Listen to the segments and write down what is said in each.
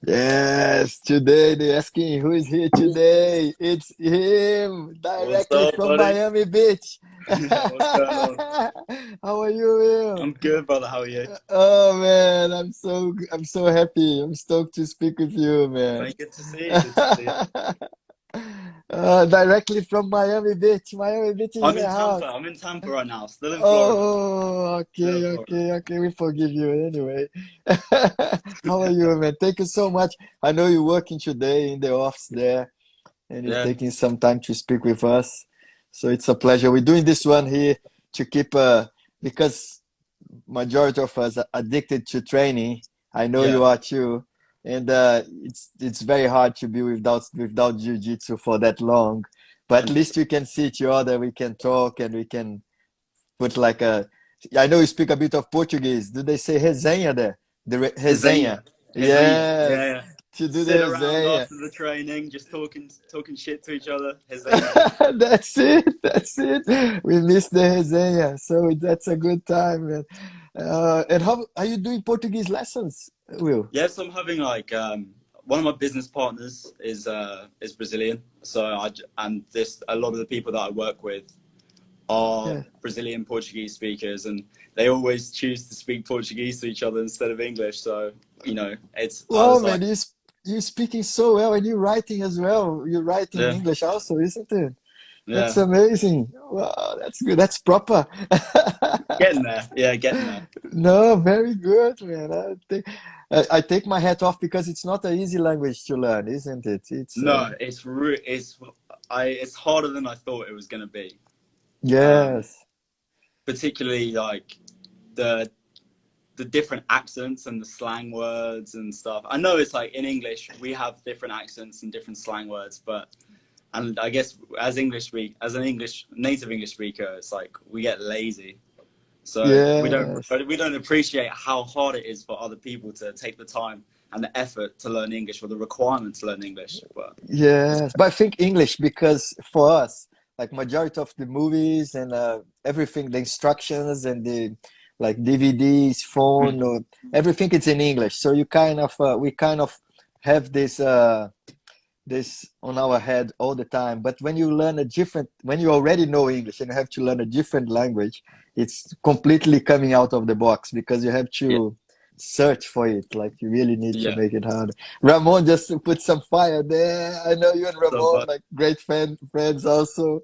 Yes, today they're asking who is here today. It's him, What's directly up, from buddy? Miami Beach. What's going on? How are you, Will? I'm good, brother. How are you? Oh man, I'm so happy. I'm stoked to speak with you, man. Mate, good to see you. Good to see you. Directly from Miami Beach. Miami Beach is I'm the in Tampa. house. I'm in Tampa right now. Still in Florida. Oh, Still in okay, Florida. okay, okay. We forgive you anyway. How are you, man? Thank you so much. I know you're working today in the office there, and you're Yeah, taking some time to speak with us. So it's a pleasure. We're doing this one here to keep, because majority of us are addicted to training. I know yeah. you are too, and it's very hard to be without jiu-jitsu for that long. But at least 100%. we can see each other, we can talk, and we can put like a. I know you speak a bit of Portuguese. Do they say resenha there? Resenha. Resenha. Resenha. Yeah, Yes, yeah. to do the Sit around resenha. after the training, just talking shit to each other. Resenha. That's it. That's it. We missed the resenha, so that's a good time, man. And how are you doing Portuguese lessons, Will? Yes, I'm having like one of my business partners is Brazilian, so and this a lot of the people that I work with are Yeah. Brazilian Portuguese speakers, and they always choose to speak Portuguese to each other instead of English. So, I Wow, was man, like, you're speaking so well, and you're writing as well. You're writing in yeah, English also, isn't it? That's yeah, amazing. Wow, that's good. That's proper. getting there. Yeah, getting there. No, very good, man. I take my hat off because it's not an easy language to learn, isn't it? It's No, it's harder than I thought it was going to be. Um, yes, Particularly like the the different accents and the slang words and stuff. I know it's like in English we have different accents and different slang words, but and I guess as an English native English speaker, it's like we get lazy. So yes, we don't appreciate how hard it is for other people to take the time and the effort to learn English or the requirement to learn English. But it's, yes. But I think English because for us, like majority of the movies and everything, the instructions and the like DVDs, phone, or everything it's in English. So you kind of we kind of have this on our head all the time. But when you learn a different, when you already know English and you have to learn a different language, it's completely coming out of the box because you have yeah, to search for it. Like you really need to yeah. make it harder. Ramon just to put some fire there. I know you and So, Ramon but like great friends also.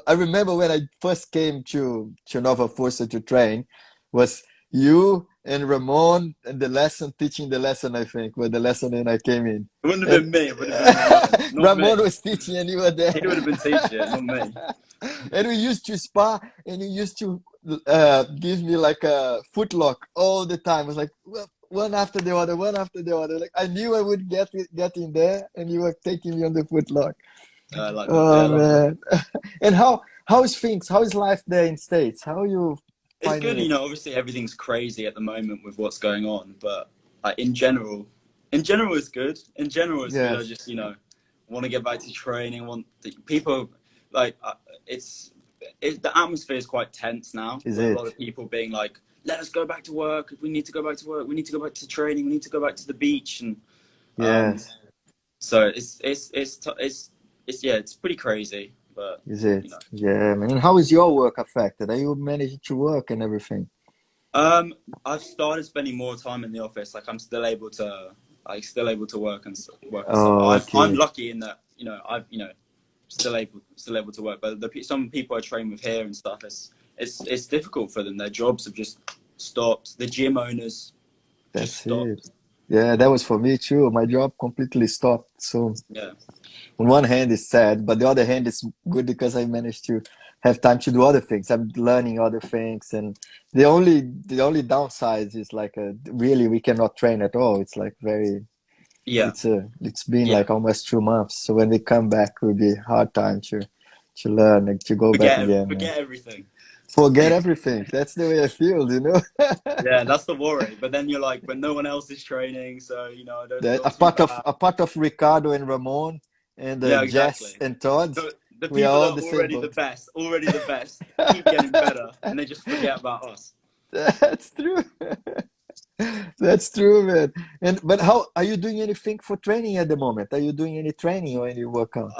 I remember when I first came to Nova Força to train, was you and Ramon and the lesson teaching the lesson. I think was the lesson when I came in, it wouldn't have and been me. It would have been Ramon, not Ramon me. was teaching and you were there. He would have been teaching it, not me. And we used to spar, and you used to give me like a footlock all the time. It was like one after the other, one after the other. Like I knew I would get in there, and you were taking me on the footlock. Yeah, Oh like that. man! And how is things? How is life there in States? How are you It's finding good, it? obviously everything's crazy at the moment with what's going on, but like in general it's good. In general it's good. I Yes, just, want to get back to training. People like the atmosphere is quite tense now is with a lot it? of people being like, "Let us go back to work. We need to go back to work. We need to go back to training. We need to go back to the beach." And um, Yes, so it's yeah, it's pretty crazy, but is you it? know. Yeah, man. And how is your work affected? Are you managing to work and everything? I've started spending more time in the office. Like still able to work and stuff. Oh, I'm okay. lucky in that I've still able to work. But some people I train with here and stuff, it's difficult for them. Their jobs have just stopped. The gym owners just That's it. stopped. Yeah, that was for me too. My job completely stopped. So Yeah, on one hand it's sad, but the other hand it's good because I managed to have time to do other things. I'm learning other things, and the only downside is like really we cannot train at all. It's like very yeah, it's been yeah. like almost 2 months. So when we come back, it will be hard time to learn and to go back again, man. Forget everything. Forget everything. That's the way I feel, you know. Yeah, that's the worry. But then you're like, when no one else is training, so I don't That feel too bad. a part of Ricardo and Ramon and Yeah, Jess exactly. and Todd, The we are people that all are the same boat. already the best, keep getting better, and they just forget about us. That's true. That's true, man. And but how are you doing anything for training at the moment? Are you doing any training or any workout?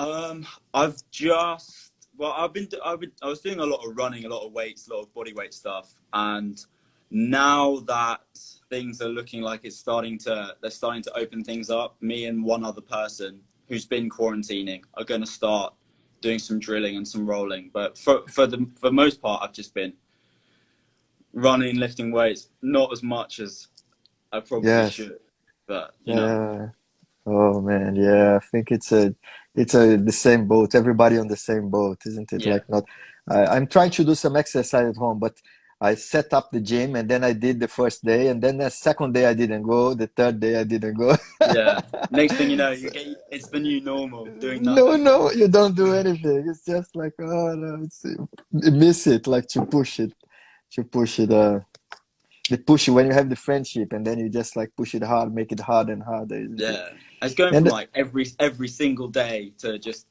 I've just well, I was doing a lot of running, a lot of weights, a lot of body weight stuff, and now that things are looking like they're starting to open things up. Me and one other person who's been quarantining are going to start doing some drilling and some rolling. But for the most part, I've just been running, lifting weights, not as much as I probably Yes. should, but you know, Yeah. Oh man, yeah. I think it's a the same boat. Everybody on the same boat, isn't it? yeah, Like not. I'm trying to do some exercise at home, but I set up the gym and then I did the first day, and then the second day I didn't go. The third day I didn't go. yeah. Next thing you know, So, it's the new normal, doing no, nothing. no, you don't do anything. It's just like, oh no, you miss it, like to push it. They push you when you have the friendship, and then you just like push it hard, make it harder and harder, isn't it? Yeah, it's going from And like every single day to just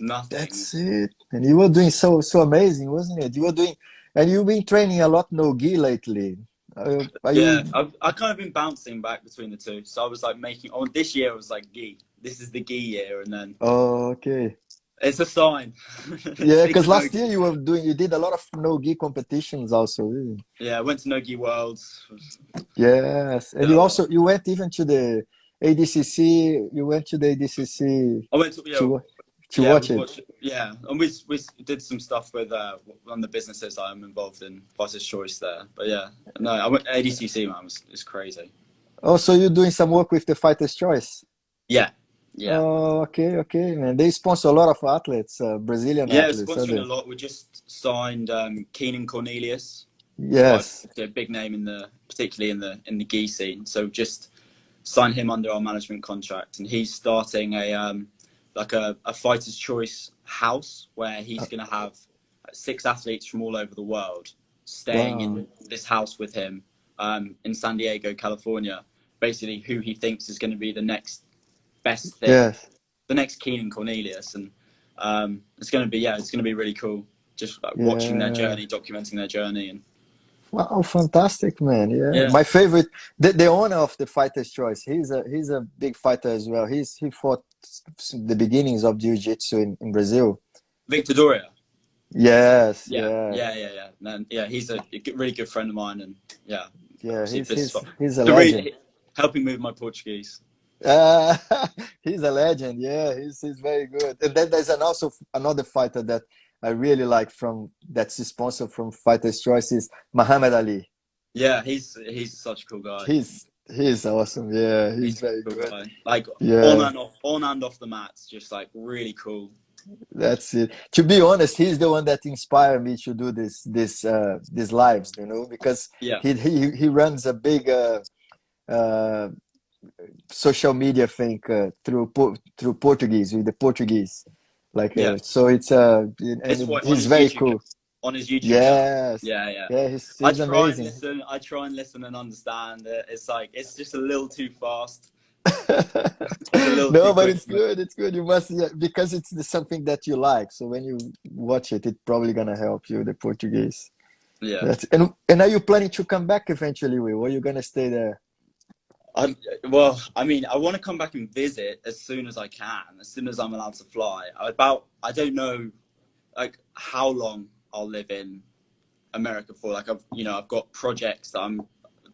nothing. that's it. And you were doing so amazing, wasn't it? You were doing, and you've been training a lot no gi lately. Are Yeah, you? I've kind of been bouncing back between the two. So I was like making. Oh, this year was like gi. This is the gi year, and then Oh, okay. it's a sign. Yeah, Take because the no last gi. year you did a lot of no gi competitions also, really. Yeah, I went to no gi worlds. Yes, and Did a lot. you went even to the ADCC. You went to the ADCC I went to to to yeah, watch was it. watching yeah, and we did some stuff with one of the businesses I'm involved in, Fighters Choice there. But yeah, no, I went ADCC man, it's crazy. Oh, so you're doing some work with the Fighter's Choice. Yeah, yeah. Oh, okay, okay, man. They sponsor a lot of athletes, Brazilian Yeah, athletes, are sponsoring a they? lot. We just signed Keenan Cornelius, quite Yes. a big name particularly in the gi scene. So just signed him under our management contract, and he's starting like a fighter's choice house where Uh, he's going to have 6 athletes from all over the world staying wow. in this house with him in San Diego, California. Basically, who he thinks is going to be the next best thing, Yes. the next Keenan Cornelius, and it's going to be it's going to be really cool. Just like watching their Yeah. journey, documenting their journey, and Wow, fantastic, man. Yeah. yeah, My favorite, the owner of the Fighter's Choice. He's a big fighter as well. He fought the beginnings of Jiu-Jitsu in Brazil. Victor Doria. Yes, Yeah, yeah. And yeah, he's a really good friend of mine, and yeah, Yeah, obviously he's a the legend. helping move my Portuguese. Uh, he's a legend. Yeah, he's very good. And then there's also another fighter that I really like from that's sponsored from Fighter's Choice is Muhammad Ali. Yeah, he's such a cool guy. He's awesome. Yeah, he's He's very a cool good. guy. Like Yeah, on and off the mats, just like really cool. that's it. To be honest, he's the one that inspired me to do these lives, because Yeah, he runs a big uh, social media thing through Portuguese with the Portuguese, like yeah. so It's and what he's very cool. on his YouTube channel. Yes, Yeah, yeah. yeah, he's amazing. I try and listen and understand it. It's like it's just a little too fast. It's a little too No, but quick it's for me. good. It's good. You must, yeah, because something that you like. So when you watch it, it's probably gonna help you, the Portuguese. Yeah. And are you planning to come back eventually, Will? Or are you gonna stay there? Well, I mean, I want to come back and visit as soon as I can, as soon as I'm allowed to fly. I don't know, like how long I'll live in America for. Like I've got projects that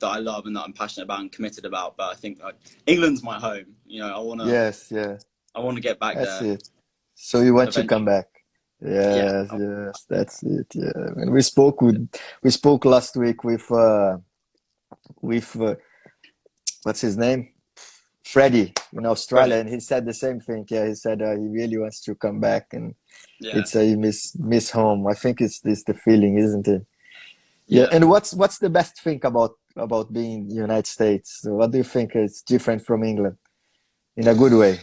I love and that I'm passionate about and committed about. But I think like England's my home. Yes, yeah, I wanna get back that's there it. So you want to come eventually. back? Yeah. Yes, yes, that's it. Yeah, and we spoke last week with what's his name? Freddie in Australia, Ready. and he said the same thing. Yeah, he said he really wants to come back, and Yeah. it's he miss home. I think it's the feeling, isn't it? Yeah. Yeah. And what's the best thing about being in the United States? So what do you think is different from England in a good way?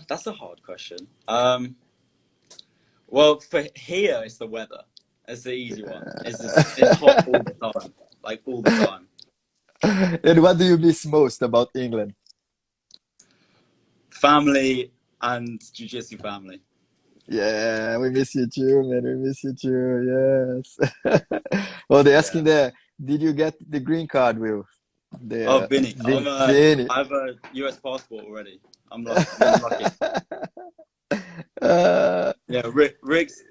That's a hard question. Well, for here, it's the weather. It's the easy one. It's hot all the time, like all the time. And what do you miss most about England? Family and jujitsu family. Yeah, we miss you too, man. We miss you too. Yes. Well, they're asking Yeah. there. did you get the green card, Will? Oh, The Vinny, Vinny. I have a US passport already. I'm lucky. Yeah, Rick's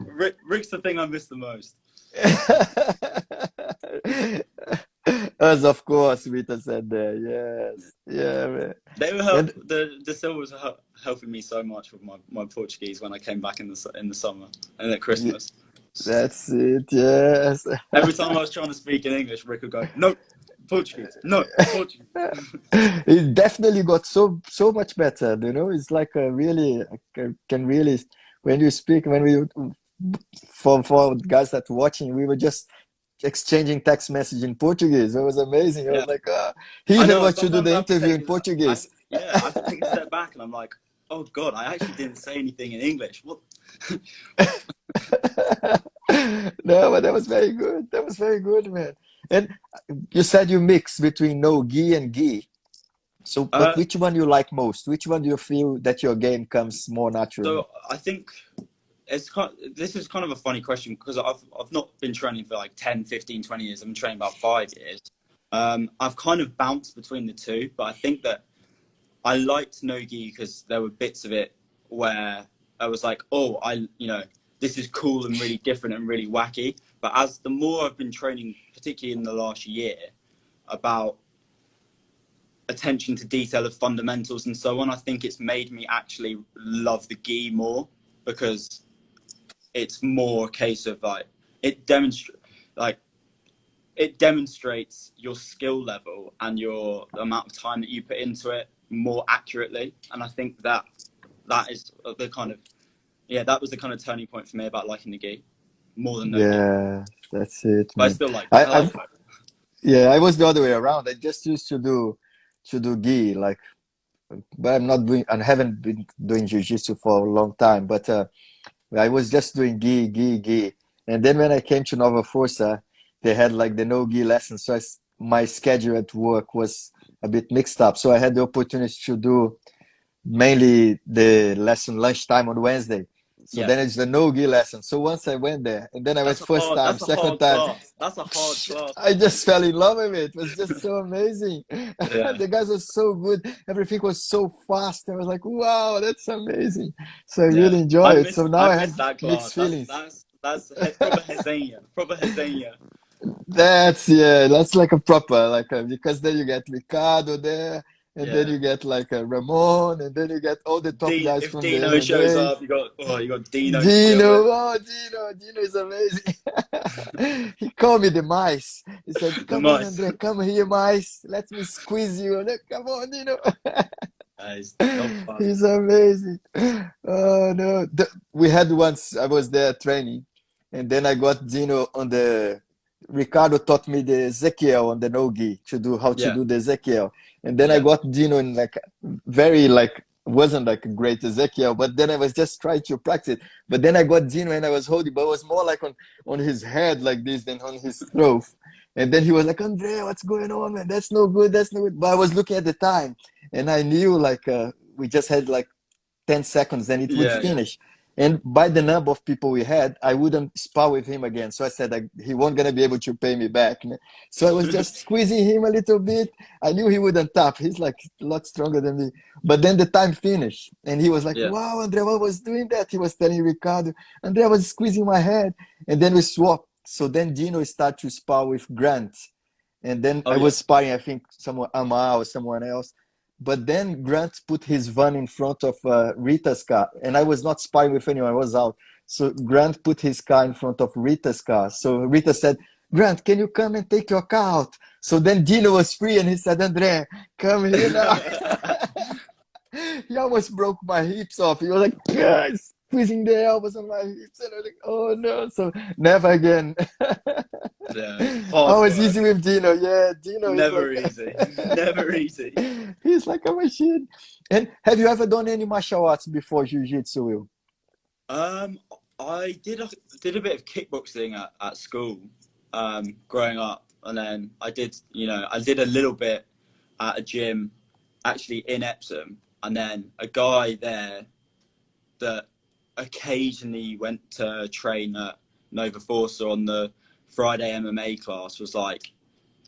the thing I miss the most. As of course, Vita said there. Yes, yeah, man. They were And the Silvers were helping me so much with my Portuguese when I came back in the summer and at Christmas. that's it. Yes. Every time I was trying to speak in English, Rick would go, "No, Portuguese, no, Portuguese." It definitely got so much better. It's like a really can really when you speak when we for guys that watching, we were just exchanging text message in Portuguese. It was amazing. I Yeah, was like, he I even know. wants to do Sometimes the I have to interview take in Portuguese. I have to take a step back, and I'm like, "Oh God, I actually didn't say anything in English." What? No, but that was very good. That was very good, man. And you said you mix between no gi and gi. So, but Uh, which one you like most? Which one do you feel that your game comes more naturally? so I think this is kind of a funny question because I've not been training for like 10, 15, 20 years. I've been training about 5 years. I've kind of bounced between the two, but I think that I liked no-gi because there were bits of it where I was like, oh, this is cool and really different and really wacky. But as the more I've been training, particularly in the last year, about attention to detail of fundamentals and so on, I think it's made me actually love the gi more because it's more a case of it demonstrates like it demonstrates your skill level and your the amount of time that you put into it more accurately. And I think that is the kind of that was the kind of turning point for me about liking the gi more than no gi. Yeah, that's it, But I man. still like I, I like I've both. yeah, I was the other way around. I just used to do gi, like, but I'm not doing. I haven't been doing jiu-jitsu for a long time. But I was just doing gi, and then when I came to Nova Força, they had like the no gi lessons. So my schedule at work was a bit mixed up. So I had the opportunity to do mainly the lesson lunchtime on Wednesday. So Yeah, then it's the no-gi lesson. So once I went there, and then I went first time, that's a second hard time, class. That's a hard class, I man. just fell in love with it. It was just so amazing. Yeah, The guys were so good. Everything was so fast. I was like, wow, that's amazing. So I yeah. really enjoy it. So now I I miss have that mixed class. feelings. Proper resenha. Proper resenha. That's like a proper, because then you get Ricardo there, and then Yeah. you get like a Ramon, and then you get all the top guys If from the Dino shows MMA. up, you got Dino to deal Dino, with. Dino is amazing. He called me the mice. He said, The "Come on, mice. Andre, come here, mice. Let me squeeze you." Come on, Dino. He's top class. He's amazing. Oh no, we had once. I was there training, and then I got Dino on the. Ricardo taught me the Ezekiel on the nogi to do how to Yeah, do the Ezekiel, and then I yeah, got Dino in like very like wasn't like a great Ezekiel, but then I was just trying to practice. But then I got Dino and I was holding, but it was more like on his head like this than on his throat. And then he was like, "Andre, what's going on, man? That's no good. That's no good." But I was looking at the time, and I knew like we just had like 10 seconds and it would yeah. finish. And by the number of people we had, I wouldn't spar with him again. So I said like, he won't gonna be able to pay me back. So I was just squeezing him a little bit. I knew he wouldn't tap. He's like a lot stronger than me. But then the time finished and he was like, Yeah. "Wow, Andre, I was doing that." He was telling Ricardo, "Andre, I was squeezing my head." And then we swapped. So then Dino started to spar with Grant. And then Oh I yeah, was sparring, I think, someone Amal or someone else. But then Grant put his van in front of Rita's car, and I was not sparring with anyone. I was out. So Grant put his car in front of Rita's car. So Rita said, "Grant, can you come and take your car out?" So then Dino was free, and he said, "Andre, come here now." He almost broke my hips off. He was like, "Yes," squeezing the elbows on my hips, and I was like, "Oh no!" So never again. yeah. I Hard was work. easy with Dino. Yeah, Dino is Never like, easy. Never easy. he's like a machine. And have you ever done any martial arts before Jiu-Jitsu, Will? Um, I did a bit of kickboxing at school, growing up, and then I did a little bit at a gym, actually in Epsom, and then a guy there that occasionally went to train at Nova Forza on the Friday MMA class was like,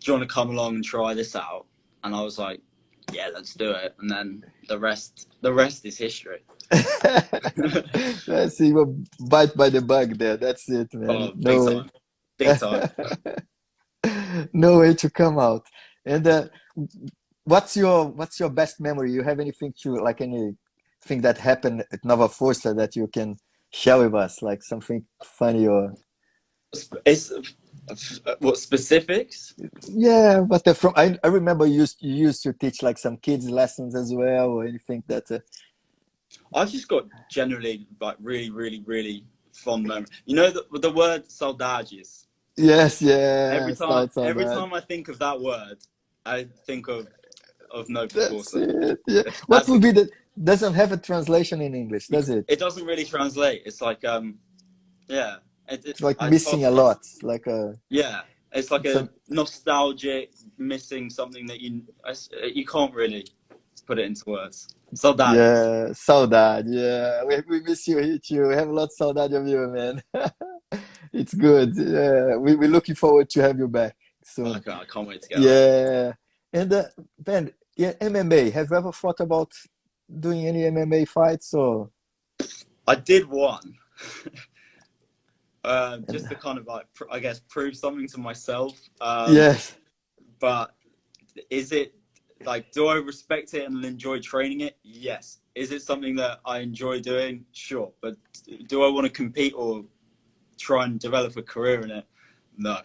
you want to come along and try this out? And I was like, yeah, let's do it. And then the rest is history. Let's see, well, bite by the bug there. That's it, man. Oh, big No way. time, big time. No way to come out. And what's your best memory? You have anything anything that happened at Nova Força that you can share with us, like something funny or It's what specifics? yeah, but from I remember you used to teach like some kids lessons as well or anything that I've just got generally like really, really, really fond memory. You know the word saudades. yes, yes, that's all Every that. time I think of that word, I think of Nova That's Força. it. Yeah. What That's would be the doesn't have a translation in English, does it? it. Doesn't really translate. It's like yeah. It's like It's hard missing a to lot. Like a yeah. It's like a some nostalgic missing something that you can't really put it into words. Saudades. yeah, saudade. Yeah, we miss you here too. We have a lot of saudade of you, man. It's good. Yeah, we're looking forward to have you back soon. I can't wait to get back. Yeah. And Ben, yeah, MMA. Have you ever thought about doing any MMA fights or? I did one. And Just to kind of like, I guess, prove something to myself. yes. But is it like, do I respect it and enjoy training it? Yes. Is it something that I enjoy doing? Sure. But do I want to compete or try and develop a career in it? No.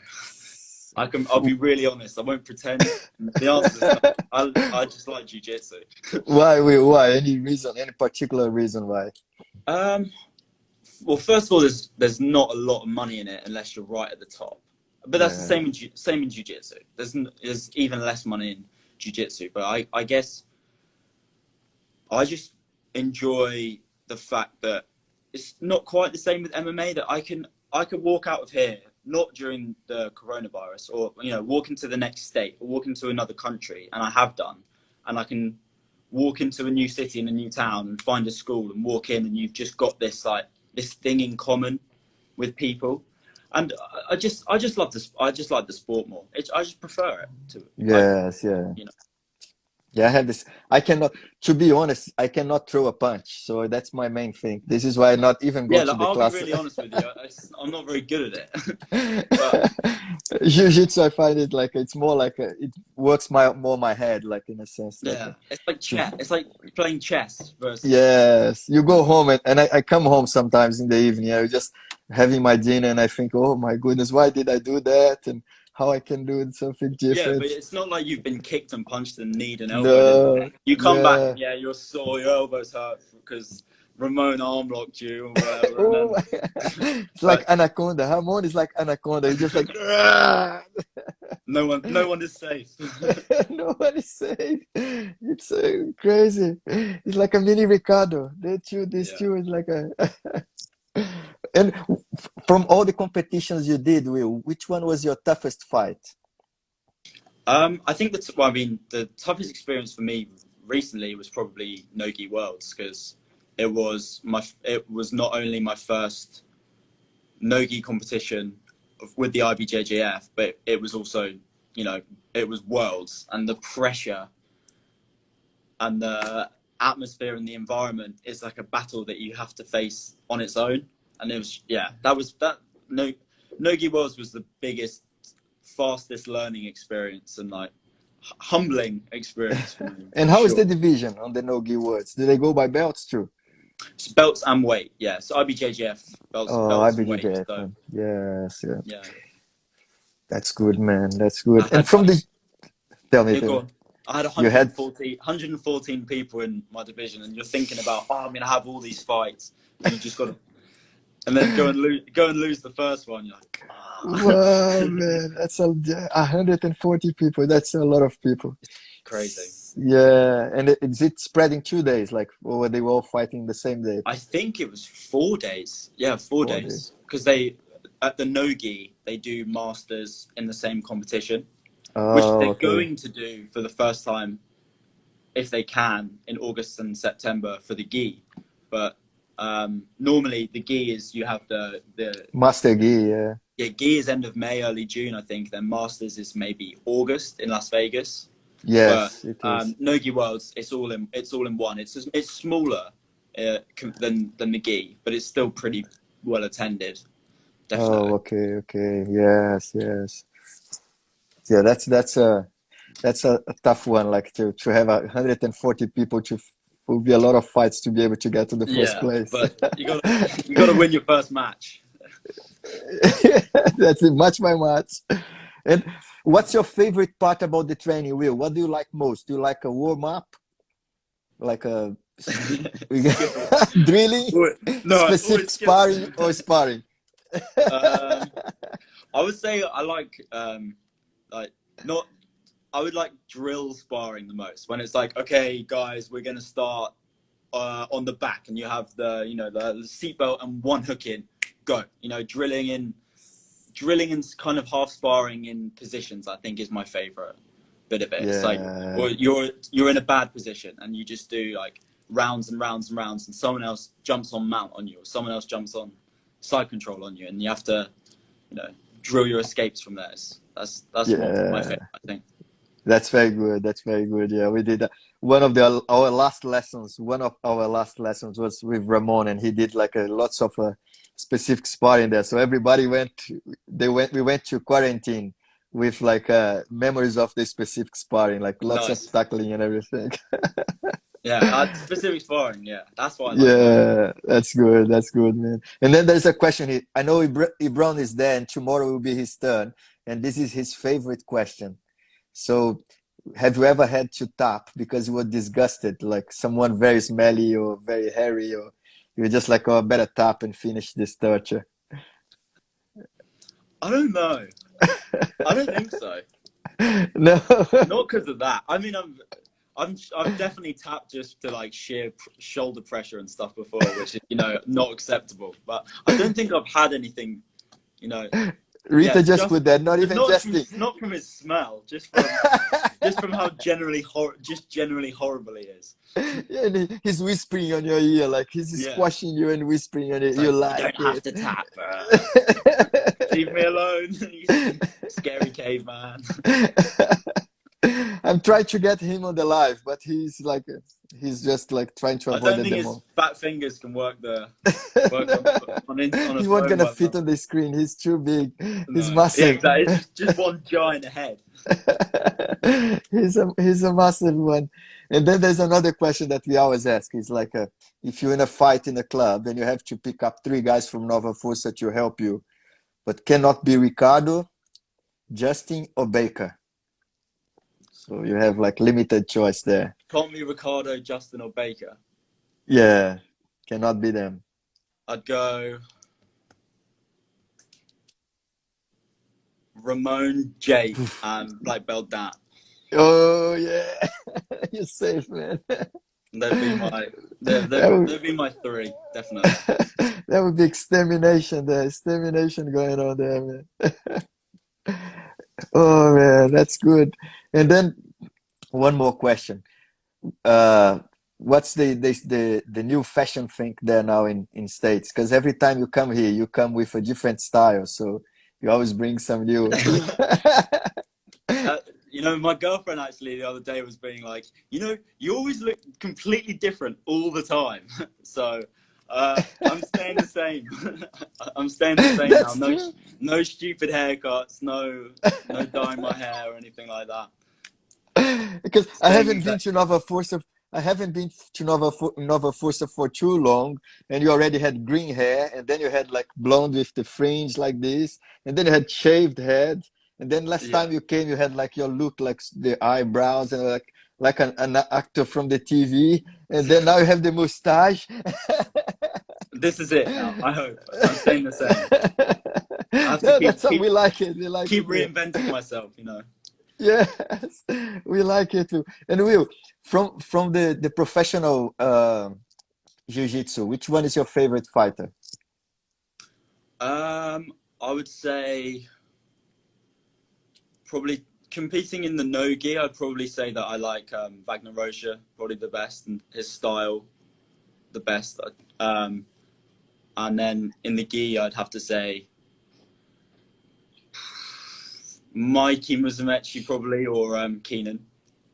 I'll be really honest. I won't pretend. The answer is no. I just like jiu-jitsu. Why? Any reason? Any particular reason why? Um, well, first of all, there's not a lot of money in it unless you're right at the top. But that's the Yeah. same in jiu-jitsu. There's even less money in jiu-jitsu. But I guess I just enjoy the fact that it's not quite the same with MMA. That I could walk out of here not during the coronavirus, or walk into the next state or walk into another country, and I have done, and I can walk into a new city in a new town and find a school and walk in, and you've just got this thing in common with people, and I just love this. I just like the sport more. I just prefer it to like Yes, yeah. you know. Yeah, I have this. I cannot, to be honest, I cannot throw a punch. So that's my main thing. This is why I not even go Yeah, to like, the I'll be class. really honest with you. I'm not very good at it, but Jiu-Jitsu, I find it like it's more like it works more my head, like in a sense, yeah, it's like chess. It's like playing chess versus yes, you go home and I come home sometimes in the evening. I just having my dinner and I think, oh my goodness, why did I do that? And how I can do something yeah, but different. it's not like you've been kicked and punched and kneed and elbowed, is No, it? You come back yeah. and yeah, you're sore, your elbows hurt because Ramon arm locked you or whatever, and Oh, then it's like but Anaconda. Ramon is like Anaconda. He's just like, no one is safe. nobody safe. It's crazy. It's like a mini Ricardo. These Yeah. two is like a. And from all the competitions you did, Will, which one was your toughest fight? I think well, I mean, the toughest experience for me recently was probably Nogi Worlds because it was not only my first Nogi competition with the IBJJF, but it was also, it was Worlds, and the pressure and the atmosphere and the environment is like a battle that you have to face on its own. And it was, yeah, that no Nogi Worlds was the biggest, fastest learning experience and like humbling experience for me And for how is sure. the division on the no-gi words? Do they go by belts too? It's belts and weight, yeah. So IBJJF Oh, belts and weight. IBJJF, So man. Yes, yeah. yeah, That's good, man. That's I good. And had from the, yeah, tell go me, on. I had you had 114 people in my division, and you're thinking about, oh, I'm gonna have all these fights, and you just got to, and then go and lose the first one. You're like, oh. wow, man, that's 140 people. That's a lot of people. Crazy. Yeah, and is it spreading 2 days, like, or were they all fighting the same day? I think it was 4 days. Yeah, 4 days. days. Because they at the Nogi they do masters in the same competition, which Oh, they're okay. going to do for the first time if they can in August and September for the gi. But Normally the gi is you have the Master Gi, yeah. yeah, gi is end of May, early June, I think. Then Masters is maybe August in Las Vegas. But Yes, it is. Nogi Worlds, it's all in one. It's smaller than the gi, but it's still pretty well attended. Oh, Definitely. okay, okay. Yes, yes. Yeah, that's a tough one. Like to have 140 people to will be a lot of fights to be able to get to the first Yeah, place. but you gotta win your first match. That's it, match by match. And what's your favorite part about the training, Will? What do you like most? Do you like a warm up, like a Skill. drilling, No, specific always skill. sparring, or sparring? um, I would say I like not. I would like drill sparring the most when it's like, okay, guys, we're gonna start on the back, and you have the seatbelt and one hook in, go. Drilling and kind of half sparring in positions. I think is my favorite bit of it. It's like, Yeah, or you're in a bad position and you just do like rounds and rounds and rounds, and someone else jumps on mount on you, or someone else jumps on side control on you, and you have to, you know, drill your escapes from there. That's my yeah. favorite, I think. That's very good. That's very good. Yeah, we did one of the our last lessons. One of our last lessons was with Ramon, and he did like lots of specific sparring there. So everybody went. They went. We went to quarantine with like memories of the specific sparring, like lots of Nice. tackling and everything. Yeah, specific sparring. Yeah, that's what I like most. Yeah, that's good. That's good, man. And then there's a question here. I know Ibron is there, and tomorrow will be his turn, and this is his favorite question. So, have you ever had to tap because you were disgusted, like someone very smelly or very hairy, or you were just like, oh, I better tap and finish this torture? I don't know. I don't think so. No. Not because of that. I mean, I've definitely tapped just to like sheer shoulder pressure and stuff before, which is not acceptable. But I don't think I've had anything. You know, yeah, Rita just put that, not even jesting. not from his smell, just from how generally horrible he is. Yeah, and he's whispering on your ear, like he's Yeah, squashing you and whispering on it. it's You like you like don't have it. to tap. Leave me alone, you scary caveman. I'm trying to get him on the live, but he's just like trying to I avoid don't it think the his most. fat fingers can work No, on a he won't phone gonna well fit enough. on the screen. He's too big. He's No, yeah, massive. exactly. It's just one giant head. He's a massive one. And then there's another question that we always ask. It's like if you're in a fight in a club and you have to pick up three guys from Nova Força to help you, but cannot be Ricardo, Justin, or Baker. So you have like limited choice there. Can't be Ricardo, Justin, or Baker. Yeah, cannot be them. I'd go Ramon, Jake, and Black Belt Dan. Oh yeah, you're safe, man. They'd be my they'd, That they'd, would, they'd be my three, definitely. that would be extermination there. Extermination going on there, man. Oh man, that's good. And then one more question. Uh, what's the new fashion thing there now in States? Because every time you come here, you come with a different style. So you always bring some new. Uh, my girlfriend actually the other day was being like, you always look completely different all the time. So I'm staying the same. I'm staying the same now. That's No, true. no stupid haircuts. No dyeing my hair or anything like that. Because I Staying haven't been exact. to Nova Força. I haven't been to Nova Força for too long, and you already had green hair, and then you had like blonde with the fringe like this, and then you had shaved head, and then last Yeah. time you came, you had like your look like the eyebrows and like an actor from the TV, and then now you have the mustache. This is it now. I hope I'm staying the same. I have to No, keep that's how keep we like it. We like keep it here. reinventing myself. Yes, we like it too. And Will, from the professional jiu-jitsu, which one is your favorite fighter? I would say probably competing in the no-gi. I'd probably say that I like Wagner Rocha, probably the best, and his style. the best. And then in the gi, I'd have to say Mikey Musumeci probably, or Keenan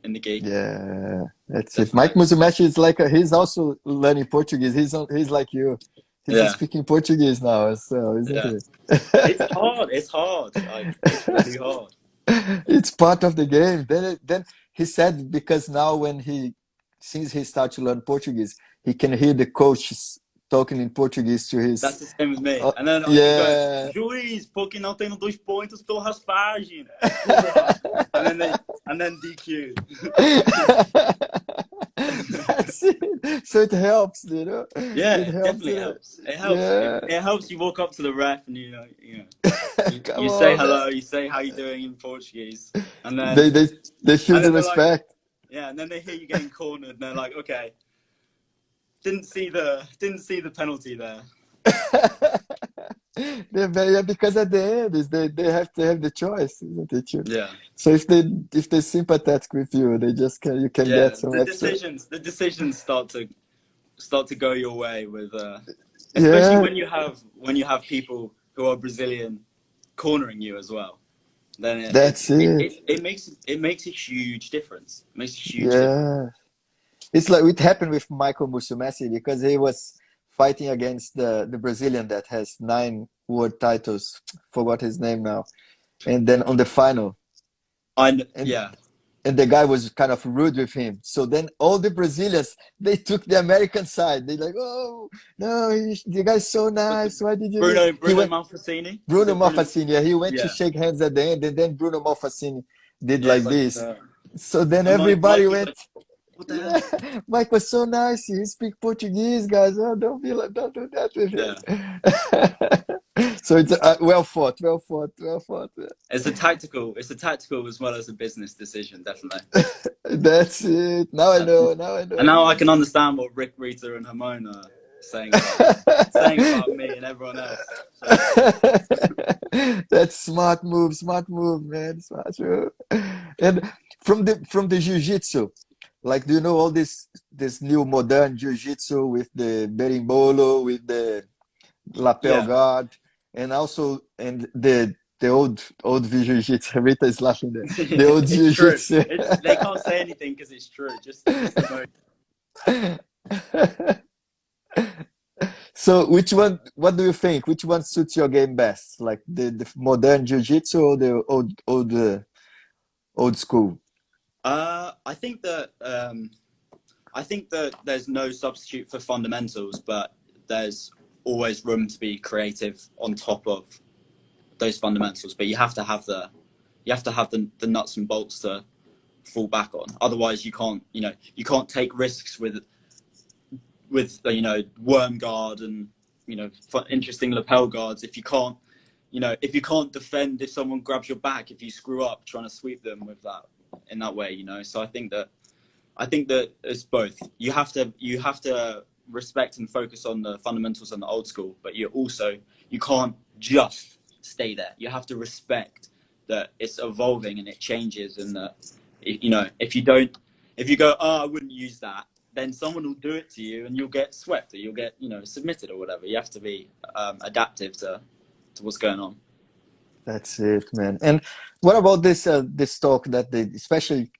in the gi. Yeah, that's it. Mike Definitely. Musumeci is like he's also learning Portuguese. He's like you. He's Yeah, speaking Portuguese now, so isn't yeah. it? It's hard. It's hard. Like it's really hard. It's part of the game. Then he said because now since he started to learn Portuguese, he can hear the coaches talking in Portuguese to That's his. the same with me. And then I keep going, Yeah. Juiz, porque não tenho 2 pontos, tô raspagem. Porra. And then DQ. That's it. So it helps, you know. Yeah, It it helps. definitely helps. It helps. Yeah. It helps you walk up to the ref and Come you say on, man. hello, you say how you doing in Portuguese, and They then they they feel the they're like, respect. yeah, and then they hear you getting cornered, and they're like, okay, didn't see the penalty there. Yeah, because at the end is they have to have the choice, isn't it? Yeah, So if they're sympathetic with you, they just can you can yeah. get some The extra. decisions start to go your way with, especially Yeah, when you have people who are Brazilian cornering you as well. Then that's it. it makes a huge difference. It makes a huge difference. Yeah, it's like it happened with Michael Musumeci because he was fighting against the Brazilian that has 9 world titles. Forgot his name now. And then on the final, and Yeah. and the guy was kind of rude with him. So then all the Brazilians they took the American side. They like, oh no, the guy's so Was it nice. Why did you leave? He Bruno went Malfacini? Was Bruno it Bruno? Malfacini. Yeah, he went to Yeah. shake hands at the end, and then Bruno Malfacini did Yeah, it's like like, this. So then and everybody Mike was went. like, what the Yeah, hell? Mike was so nice. He speak Portuguese, guys. Oh, don't do that with Yeah. him. So it's well fought, well fought, well fought. It's a tactical as well as a business decision, definitely. That's it. Now I And know. Now I and know, now I man. can understand what Rick, Rita, and Hamon are saying about me and everyone else. So That's smart move, man. Smart move. And from the jiu-jitsu, like, do you know all this new modern jiu-jitsu with the berimbolo, with the lapel yeah, guard, and also and the old jiu-jitsu. Rita is laughing there. The old it's true. jiu-jitsu. They can't say anything because it's true. Just the most. So which one, what do you think? Which one suits your game best? Like the modern jiu-jitsu or the old school? I think that there's no substitute for fundamentals, but there's always room to be creative on top of those fundamentals. But you have to have the nuts and bolts to fall back on. Otherwise, you can't take risks with worm guard and interesting lapel guards if you can't if you can't defend if someone grabs your back if you screw up trying to sweep them with that in that way. So I think that it's both. You have to respect and focus on the fundamentals and the old school, but you can't just stay there. You have to respect that it's evolving and it changes, and that if you go, oh, I wouldn't use that, then someone will do it to you, and you'll get swept, or you'll get submitted or whatever. You have to be adaptive to what's going on. That's it, man. And what about this talk that they, especially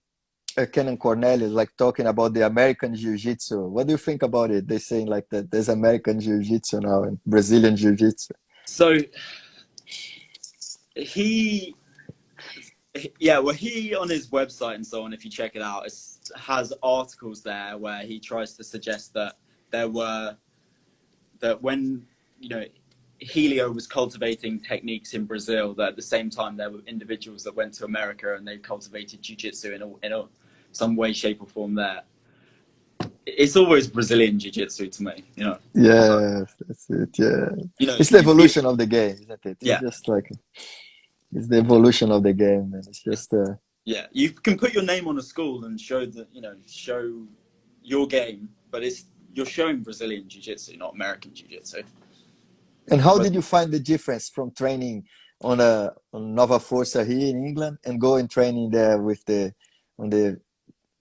Ken and Cornelius, like talking about the American Jiu-Jitsu? What do you think about it? They're saying like that there's American Jiu-Jitsu now and Brazilian Jiu-Jitsu. So he yeah, well, he on his website and so on, if you check it out, has articles there where he tries to suggest that when Helio was cultivating techniques in Brazil, that at the same time there were individuals that went to America and they cultivated jiu-jitsu in some way, shape, or form there. It's always Brazilian jiu-jitsu to me. So, Yeah, that's it. Yeah, it's the you evolution of the game, isn't it? It's yeah, just like it's the evolution of the game, and it's just yeah. You can put your name on a school and show your game, but you're showing Brazilian jiu-jitsu, not American jiu-jitsu. And how But did you find the difference from training on Nova Força here in England and going training there with the on the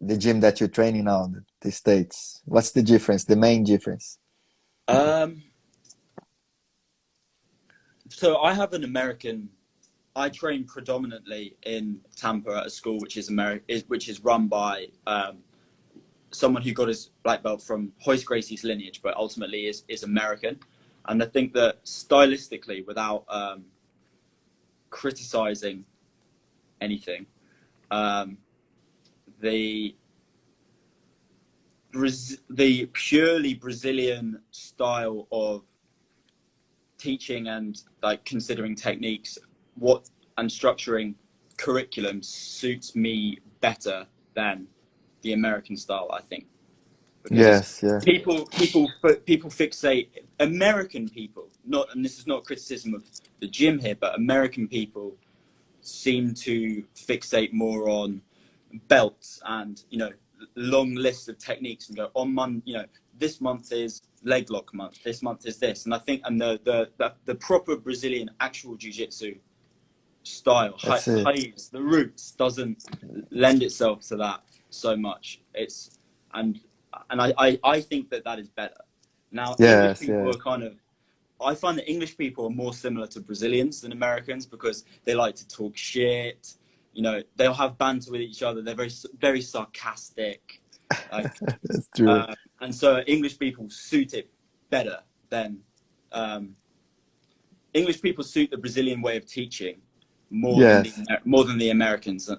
the gym that you're training now, the States? What's the difference, the main difference? Um, so I have an American. I train predominantly in Tampa at a school which is which is run by someone who got his black belt from Hoist Gracie's lineage, but ultimately is American. And I think that stylistically, without criticizing anything, um, the the purely Brazilian style of teaching and like considering techniques, what and structuring curriculum suits me better than the American style, I think, because Yes, yeah. people fixate American people, not, and this is not criticism of the gym here, but American people seem to fixate more on belts and, you know, long lists of techniques and go on month, you know, this month is leg lock month, this month is this. And I think, and the proper Brazilian actual jiu-jitsu style, That's it. hides the roots, doesn't lend itself to that so much. It's, and I think that that is better. Now, English Yes, people yeah. are kind of, I find that English people are more similar to Brazilians than Americans because they like to talk shit. You know, they'll have banter with each other. They're very sarcastic. Like, That's true. and so English people suit it better than um, English people suit the Brazilian way of teaching Yes, more than the Americans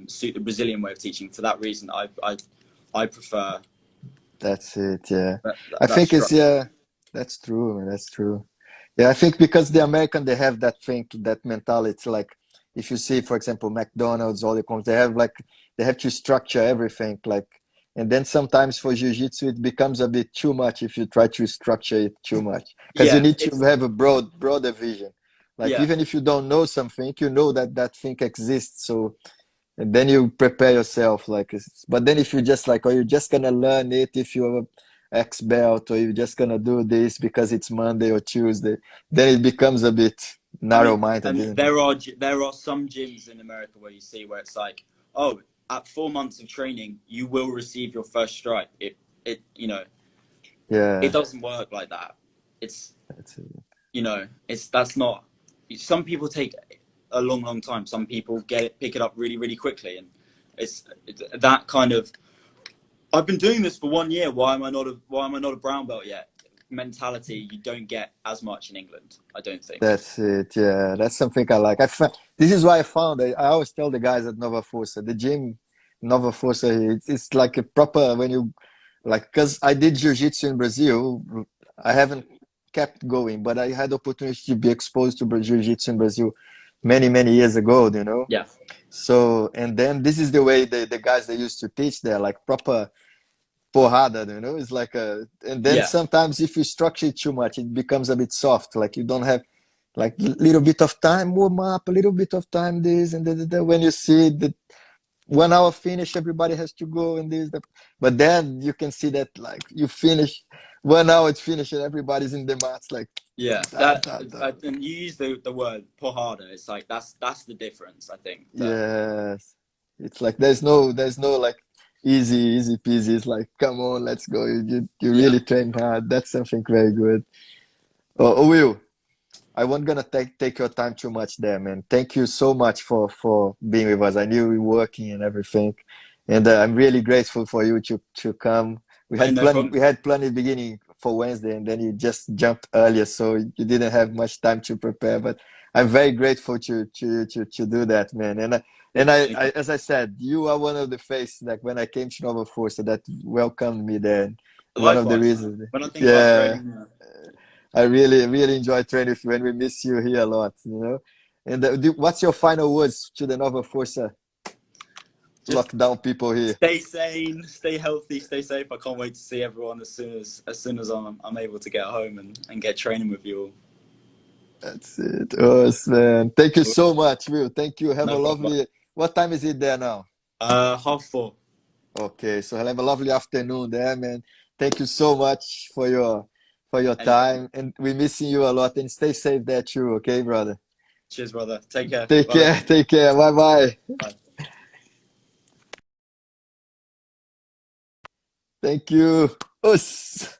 suit the Brazilian way of teaching. For that reason, I prefer that's it. Yeah. I that think it's, structure. yeah, that's true. That's true. Yeah, I think because the American, they have that thing, that mentality. Like if you see, for example, McDonald's, all the companies, they have like, they have to structure everything. Like, and then sometimes for Jiu-Jitsu, it becomes a bit too much if you try to structure it too much. Because you Yeah, need to it's have a broader vision. Like yeah. even if you don't know something, you know that that thing exists. So, and then you prepare yourself. Like, but then if you just like, or you're just gonna learn it if you're X belt, or you're just gonna do this because it's Monday or Tuesday, then it becomes a bit I mean, narrow-minded, and isn't it? there are some gyms in America where you see where it's like, oh, at 4 months of training, you will receive your first strike. It you know, it Yeah, doesn't work like that. It's, that's it. you know, it's, that's not. Some people take a long time. Some people pick it up really quickly, and it's that kind of. I've been doing this for 1 year. Why am I not a brown belt yet? Mentality you don't get as much in England. I don't think. That's it. Yeah, that's something I like. This is why I found. I always tell the guys at Nova Força, the gym, Nova Força. It's like a proper when you like. Because I did jiu-jitsu in Brazil. I haven't kept going, but I had the opportunity to be exposed to jiu-jitsu in Brazil many years ago. You know. Yeah, So and then this is the way the guys they used to teach there, like proper porrada, you know. It's like a, and then yeah. sometimes if you structure it too much, it becomes a bit soft. Like you don't have like little bit of time warm up, a little bit of time this and when you see the 1 hour finish, everybody has to go and this. But then you can see that like you finish 1 hour, it's finished, and everybody's in the mats like Yeah, da da da. and you use the word porrada. It's like that's the difference. I think that Yes, it's like there's no like easy peasy. It's like come on, let's go. You yeah, really train hard. That's something very good. Oh, Will, I wasn't gonna take your time too much there, man. Thank you so much for being with us. I knew you were working and everything, and I'm really grateful for you to come. We hey, had no plan problem. we had planned the beginning for Wednesday, and then you just jumped earlier, so you didn't have much time to prepare. But I'm very grateful to do that, man. And as I said, you are one of the faces like when I came to Nova Force that welcomed me there. And one of the Likewise, reasons, when I think about yeah. training, I really enjoy training with you, and we miss you here a lot, you know. And what's your final words to the Nova Força just lockdown people here? stay sane, stay healthy, stay safe. I can't wait to see everyone as soon as I'm able to get home and get training with you That's it. Oh, man. Thank you all. so much, Will. Thank you. Have a No problem. lovely. What time is it there now? 4:30. Okay, so have a lovely afternoon there, man. Thank you so much for your Anytime. time, and we're missing you a lot. And stay safe there too, okay, brother? Cheers, brother. Take care. Take Bye. care. Take care. Bye bye. Bye. Thank you. Us.